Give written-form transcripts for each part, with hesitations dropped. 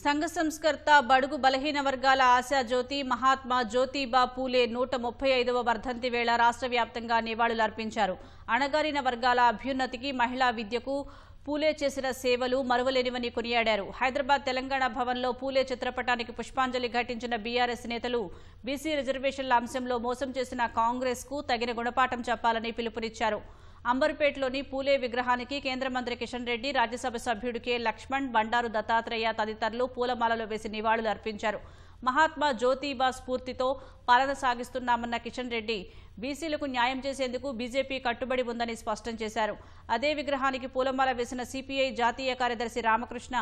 సంఘ సంస్కర్త బడుగు బలహీన వర్గాల ఆశాజ్యోతి మహాత్మా జ్యోతిబా పూలే 135వ వర్ధంతి వేళ రాష్ట్ర వ్యాప్తంగా నివాళులర్పించారు. అణగారిన వర్గాల అభ్యున్నతికి, మహిళా విద్యకు పూలే చేసిన సేవలు మరువలేనివని కొనియాడారు. హైదరాబాద్ తెలంగాణ భవన్లో పూలే చిత్రపటానికి పుష్పాంజలి ఘటించిన బీఆర్ఎస్ నేతలు బీసీ రిజర్వేషన్ల అంశంలో మోసం చేసిన కాంగ్రెస్ కు తగిన గుణపాఠం చెప్పాలని పిలుపునిచ్చారు. అంబర్పేటలోని పూలే విగ్రహానికి కేంద్ర మంత్రి కిషన్ రెడ్డి, రాజ్యసభ సభ్యుడు కె లక్ష్మణ్, బండారు దత్తాత్రేయ తదితరులు పూలమాలలు వేసి నివాళులు అర్పించారు. మహాత్మా జ్యోతిబా స్ఫూర్తితో పాలన సాగిస్తున్నామన్న కిషన్ రెడ్డి బీసీలకు న్యాయం చేసేందుకు బీజేపీ కట్టుబడి ఉందని స్పష్టం చేశారు. అదే విగ్రహానికి పూలమాల వేసిన సిపిఐ జాతీయ కార్యదర్శి రామకృష్ణ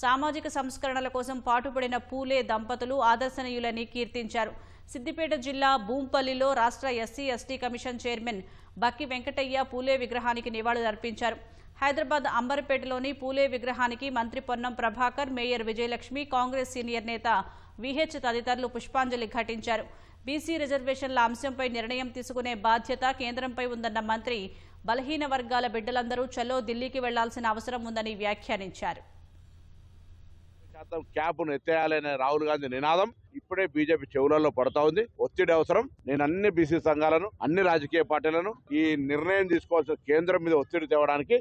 సామాజిక సంస్కరణల కోసం పాటుపడిన పూలే దంపతులు ఆదర్శనీయులని కీర్తించారు. సిద్దిపేట జిల్లా భూంపల్లిలో రాష్ట్ర SC ST commission chairman Bakki Venkataiah Phule విగ్రహానికి నివాళులు అర్పించారు. హైదరాబాద్ అంబర్పేటలోని పూలే విగ్రహానికి మంత్రి Ponnam Prabhakar, mayor Vijayalakshmi, Congress senior నేత విహెచ్ తదితరులు పుష్పాంజలి ఘటించారు. బీసీ రిజర్వేషన్ల అంశంపై నిర్ణయం తీసుకునే బాధ్యత కేంద్రంపై ఉందన్న మంత్రి, బలహీన వర్గాల బిడ్డలందరూ చలో ఢిల్లీకి వెళ్లాల్సిన అవసరం ఉందని వ్యాఖ్యానించారు. క్యాప్ను ఎత్తేయాలనే రాహుల్ గాంధీ నినాదం ఇప్పుడే బీజేపీ చెవులలో పడతా ఉంది. ఒత్తిడి అవసరం. నేను అన్ని బీసీ సంఘాలను, అన్ని రాజకీయ పార్టీలను ఈ నిర్ణయం తీసుకోవాల్సిన కేంద్రం మీద ఒత్తిడి తేవడానికి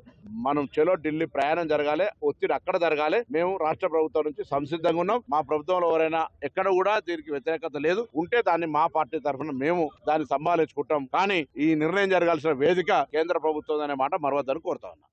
మనం చలో ఢిల్లీ ప్రయాణం జరగాలి. ఒత్తిడి అక్కడ జరగాలి. మేము రాష్ట్ర ప్రభుత్వం నుంచి సంసిద్ధంగా ఉన్నాం. మా ప్రభుత్వంలో ఎవరైనా ఎక్కడ కూడా దీనికి వ్యతిరేకత లేదు. ఉంటే దాన్ని మా పార్టీ తరఫున మేము దాన్ని సంభాళించుకుంటాం. కానీ ఈ నిర్ణయం జరగాల్సిన వేదిక కేంద్ర ప్రభుత్వం అనే మాట మరవద్దని కోరుతా ఉన్నాం.